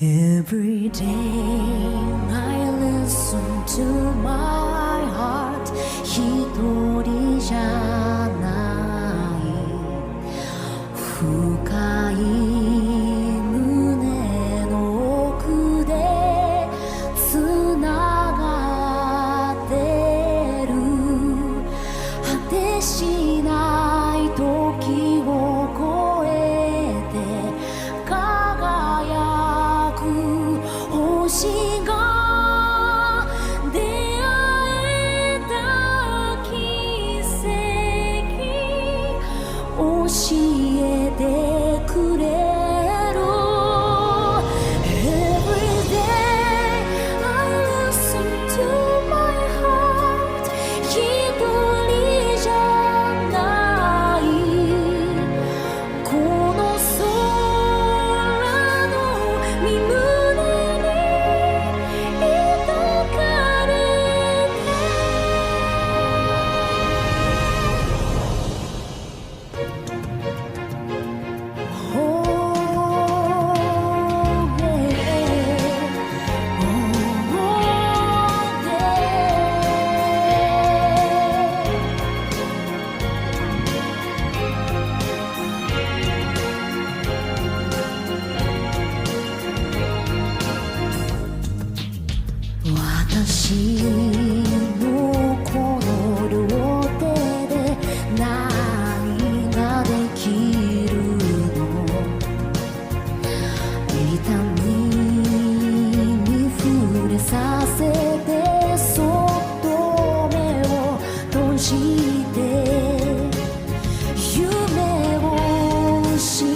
Every day I listen to my heart 一人じゃない深い胸の奥でつながってる果てしない時を越えて輝く星が出会えた奇跡教えてくれる Every day I listen to my heart 一人じゃないこの空の身胸に抱かれて 私のこの両手で何ができるの痛みに触れさせてそっと目を閉じて夢を失